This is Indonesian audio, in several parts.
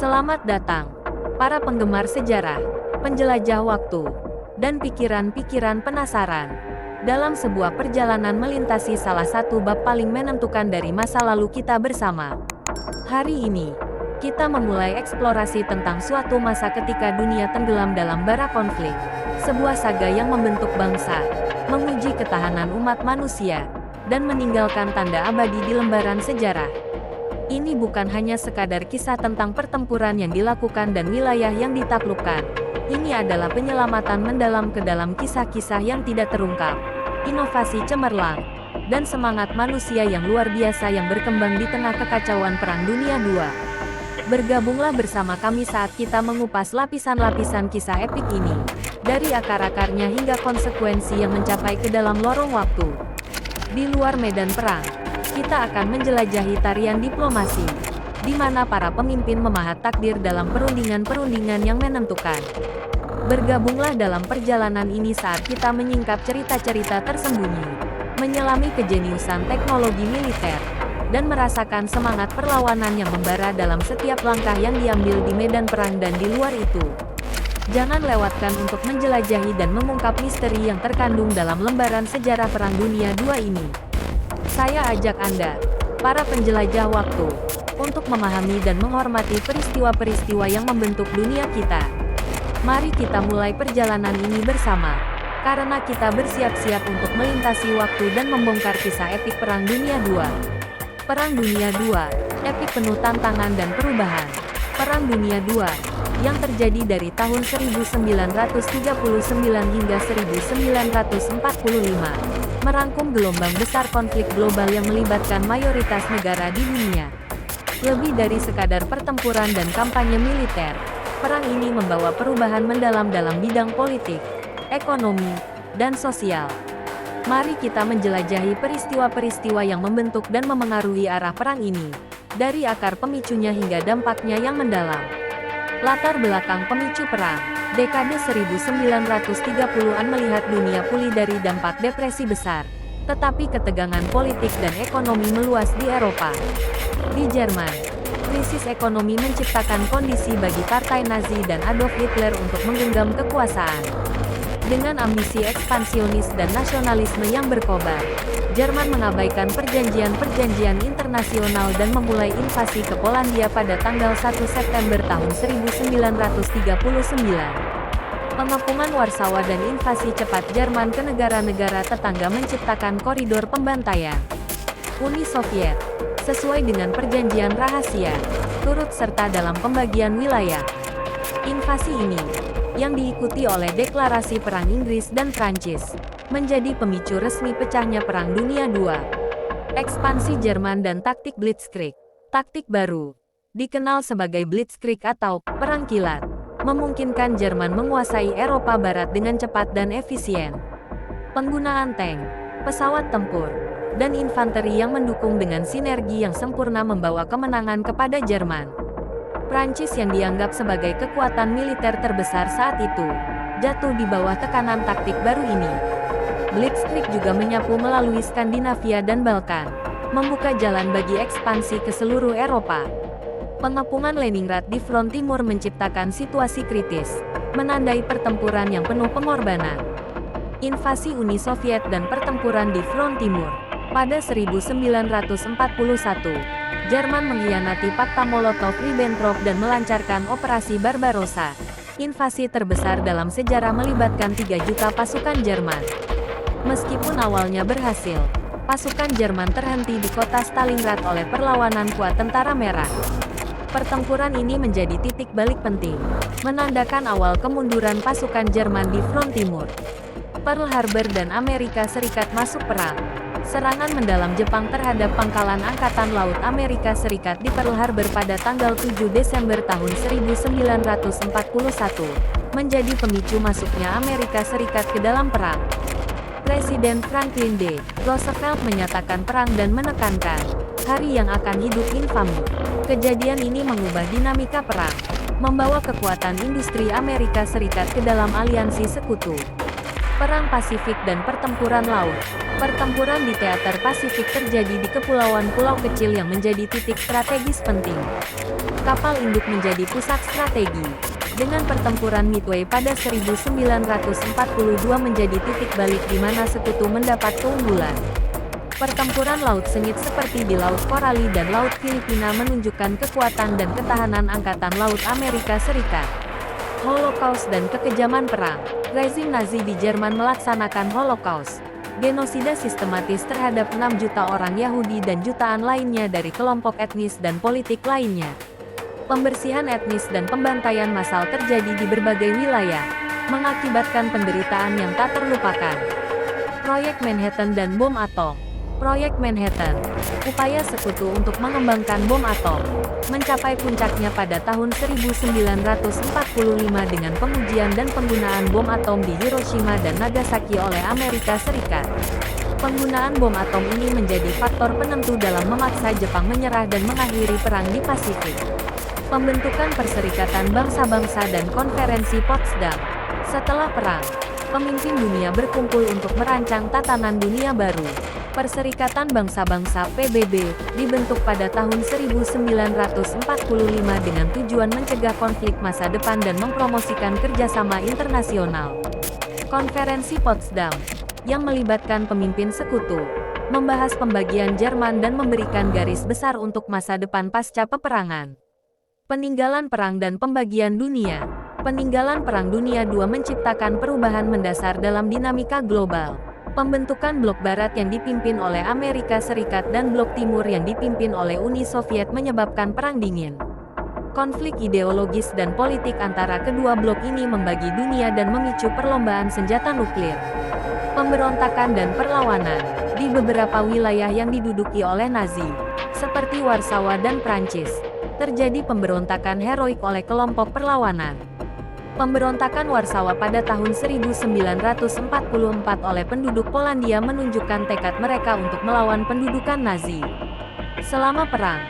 Selamat datang, para penggemar sejarah, penjelajah waktu, dan pikiran-pikiran penasaran. Dalam sebuah perjalanan melintasi salah satu bab paling menentukan dari masa lalu kita bersama. Hari ini, kita memulai eksplorasi tentang suatu masa ketika dunia tenggelam dalam bara konflik. Sebuah saga yang membentuk bangsa, menguji ketahanan umat manusia, dan meninggalkan tanda abadi di lembaran sejarah. Ini bukan hanya sekadar kisah tentang pertempuran yang dilakukan dan wilayah yang ditaklukkan. Ini adalah penyelamatan mendalam ke dalam kisah-kisah yang tidak terungkap, inovasi cemerlang, dan semangat manusia yang luar biasa yang berkembang di tengah kekacauan Perang Dunia II. Bergabunglah bersama kami saat kita mengupas lapisan-lapisan kisah epik ini, dari akar-akarnya hingga konsekuensi yang mencapai ke dalam lorong waktu. Di luar medan perang, kita akan menjelajahi tarian diplomasi, di mana para pemimpin memahat takdir dalam perundingan-perundingan yang menentukan. Bergabunglah dalam perjalanan ini saat kita menyingkap cerita-cerita tersembunyi, menyelami kejeniusan teknologi militer, dan merasakan semangat perlawanan yang membara dalam setiap langkah yang diambil di medan perang dan di luar itu. Jangan lewatkan untuk menjelajahi dan mengungkap misteri yang terkandung dalam lembaran sejarah Perang Dunia II ini. Saya ajak Anda, para penjelajah waktu, untuk memahami dan menghormati peristiwa-peristiwa yang membentuk dunia kita. Mari kita mulai perjalanan ini bersama, karena kita bersiap-siap untuk melintasi waktu dan membongkar kisah epik Perang Dunia II. Perang Dunia II, epik penuh tantangan dan perubahan. Perang Dunia II, yang terjadi dari tahun 1939 hingga 1945, merangkum gelombang besar konflik global yang melibatkan mayoritas negara di dunia. Lebih dari sekadar pertempuran dan kampanye militer, perang ini membawa perubahan mendalam dalam bidang politik, ekonomi, dan sosial. Mari kita menjelajahi peristiwa-peristiwa yang membentuk dan memengaruhi arah perang ini, dari akar pemicunya hingga dampaknya yang mendalam. Latar belakang pemicu perang, dekade 1930-an melihat dunia pulih dari dampak depresi besar, tetapi ketegangan politik dan ekonomi meluas di Eropa. Di Jerman, krisis ekonomi menciptakan kondisi bagi Partai Nazi dan Adolf Hitler untuk menggenggam kekuasaan. Dengan ambisi ekspansionis dan nasionalisme yang berkobar, Jerman mengabaikan perjanjian-perjanjian internasional dan memulai invasi ke Polandia pada tanggal 1 September tahun 1939. Pengepungan Warsawa dan invasi cepat Jerman ke negara-negara tetangga menciptakan koridor pembantaian. Uni Soviet, sesuai dengan perjanjian rahasia, turut serta dalam pembagian wilayah. Invasi ini, yang diikuti oleh deklarasi Perang Inggris dan Prancis, menjadi pemicu resmi pecahnya Perang Dunia II. Ekspansi Jerman dan taktik Blitzkrieg. Taktik baru, dikenal sebagai Blitzkrieg atau Perang Kilat, memungkinkan Jerman menguasai Eropa Barat dengan cepat dan efisien. Penggunaan tank, pesawat tempur, dan infanteri yang mendukung dengan sinergi yang sempurna membawa kemenangan kepada Jerman. Prancis yang dianggap sebagai kekuatan militer terbesar saat itu, jatuh di bawah tekanan taktik baru ini. Blitzkrieg juga menyapu melalui Skandinavia dan Balkan, membuka jalan bagi ekspansi ke seluruh Eropa. Pengepungan Leningrad di front timur menciptakan situasi kritis, menandai pertempuran yang penuh pengorbanan. Invasi Uni Soviet dan pertempuran di front timur. Pada 1941, Jerman mengkhianati Fakta Molotov-Ribbentrop dan melancarkan Operasi Barbarossa, invasi terbesar dalam sejarah melibatkan 3 juta pasukan Jerman. Meskipun awalnya berhasil, pasukan Jerman terhenti di kota Stalingrad oleh perlawanan kuat Tentara Merah. Pertempuran ini menjadi titik balik penting, menandakan awal kemunduran pasukan Jerman di front timur. Pearl Harbor dan Amerika Serikat masuk perang. Serangan mendalam Jepang terhadap pangkalan Angkatan Laut Amerika Serikat di Pearl Harbor pada tanggal 7 Desember tahun 1941, menjadi pemicu masuknya Amerika Serikat ke dalam perang. Presiden Franklin D. Roosevelt menyatakan perang dan menekankan, hari yang akan hidup infami. Kejadian ini mengubah dinamika perang, membawa kekuatan industri Amerika Serikat ke dalam aliansi sekutu. Perang Pasifik dan Pertempuran Laut. Pertempuran di teater Pasifik terjadi di kepulauan pulau kecil yang menjadi titik strategis penting. Kapal induk menjadi pusat strategi. Dengan pertempuran Midway pada 1942 menjadi titik balik di mana sekutu mendapat keunggulan. Pertempuran laut sengit seperti di Laut Korali dan Laut Filipina menunjukkan kekuatan dan ketahanan Angkatan Laut Amerika Serikat. Holocaust dan kekejaman perang. Rezim Nazi di Jerman melaksanakan Holocaust, genosida sistematis terhadap 6 juta orang Yahudi dan jutaan lainnya dari kelompok etnis dan politik lainnya. Pembersihan etnis dan pembantaian massal terjadi di berbagai wilayah, mengakibatkan penderitaan yang tak terlupakan. Proyek Manhattan dan bom atom. Proyek Manhattan, upaya sekutu untuk mengembangkan bom atom, mencapai puncaknya pada tahun 1945 dengan pengujian dan penggunaan bom atom di Hiroshima dan Nagasaki oleh Amerika Serikat. Penggunaan bom atom ini menjadi faktor penentu dalam memaksa Jepang menyerah dan mengakhiri perang di Pasifik. Pembentukan Perserikatan Bangsa-Bangsa dan Konferensi Potsdam. Setelah perang, pemimpin dunia berkumpul untuk merancang tatanan dunia baru. Perserikatan Bangsa-Bangsa (PBB) dibentuk pada tahun 1945 dengan tujuan mencegah konflik masa depan dan mempromosikan kerjasama internasional. Konferensi Potsdam, yang melibatkan pemimpin sekutu, membahas pembagian Jerman dan memberikan garis besar untuk masa depan pasca peperangan. Peninggalan perang dan pembagian dunia. Peninggalan Perang Dunia II menciptakan perubahan mendasar dalam dinamika global. Pembentukan blok barat yang dipimpin oleh Amerika Serikat dan blok timur yang dipimpin oleh Uni Soviet menyebabkan Perang Dingin. Konflik ideologis dan politik antara kedua blok ini membagi dunia dan memicu perlombaan senjata nuklir. Pemberontakan dan perlawanan. Di beberapa wilayah yang diduduki oleh Nazi, seperti Warsawa dan Prancis, terjadi pemberontakan heroik oleh kelompok perlawanan. Pemberontakan Warsawa pada tahun 1944 oleh penduduk Polandia menunjukkan tekad mereka untuk melawan pendudukan Nazi. Selama perang,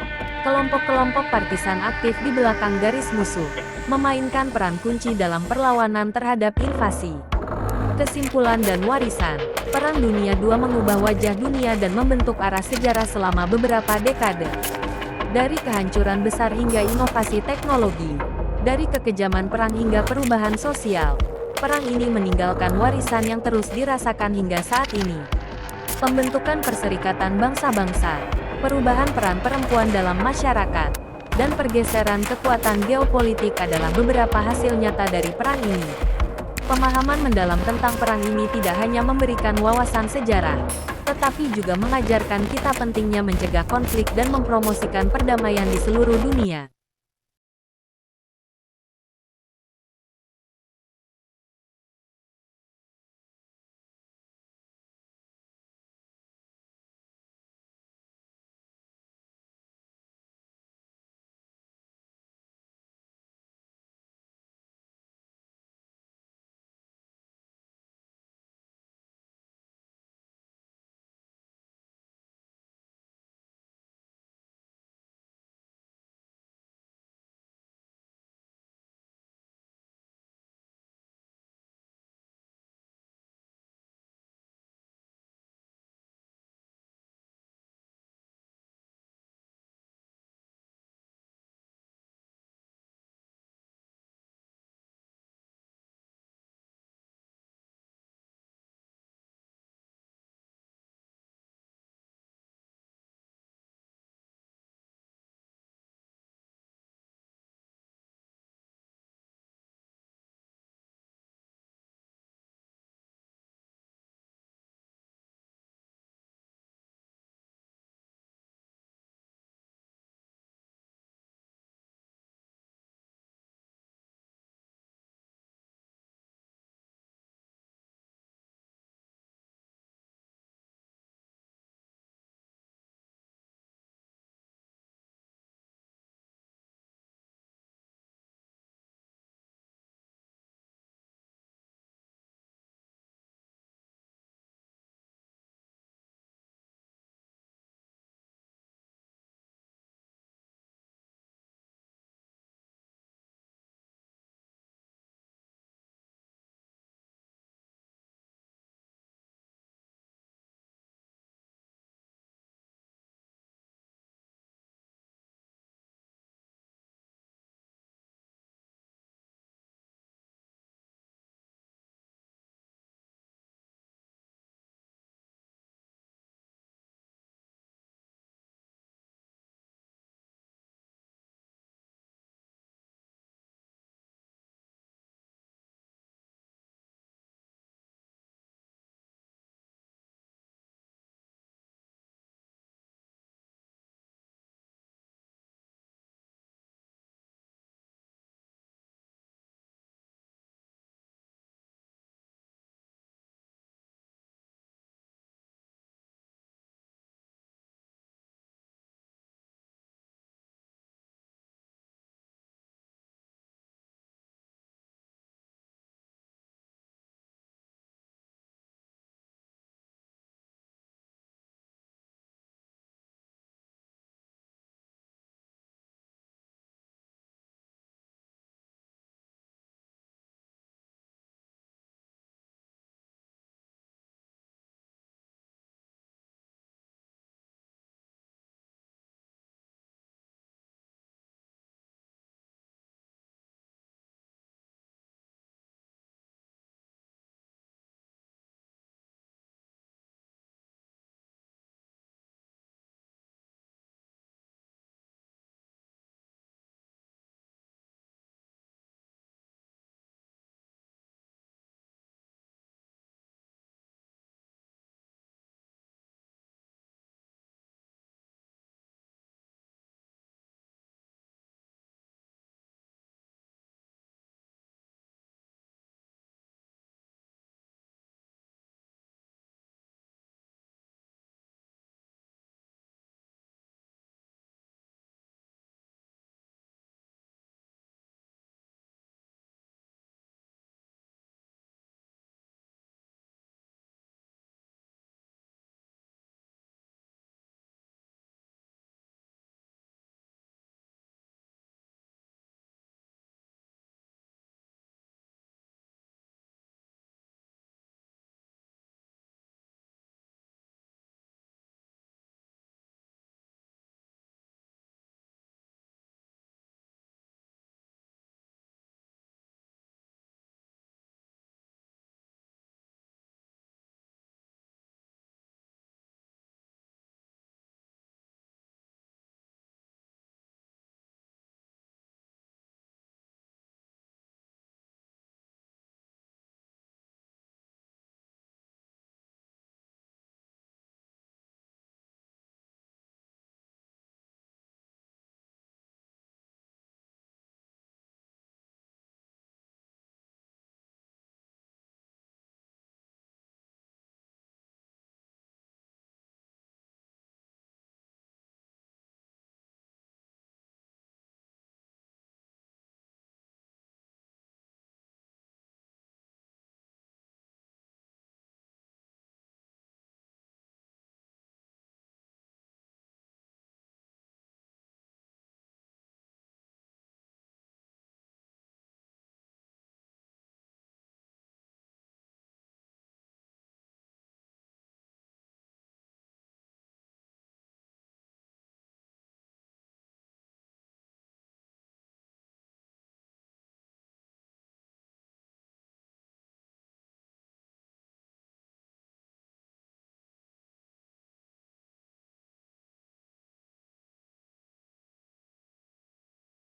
kelompok-kelompok partisan aktif di belakang garis musuh, memainkan peran kunci dalam perlawanan terhadap invasi. Kesimpulan dan warisan. Perang Dunia II mengubah wajah dunia dan membentuk arah sejarah selama beberapa dekade. Dari kehancuran besar hingga inovasi teknologi. Dari kekejaman perang hingga perubahan sosial, perang ini meninggalkan warisan yang terus dirasakan hingga saat ini. Pembentukan Perserikatan Bangsa-Bangsa, perubahan peran perempuan dalam masyarakat, dan pergeseran kekuatan geopolitik adalah beberapa hasil nyata dari perang ini. Pemahaman mendalam tentang perang ini tidak hanya memberikan wawasan sejarah, tetapi juga mengajarkan kita pentingnya mencegah konflik dan mempromosikan perdamaian di seluruh dunia.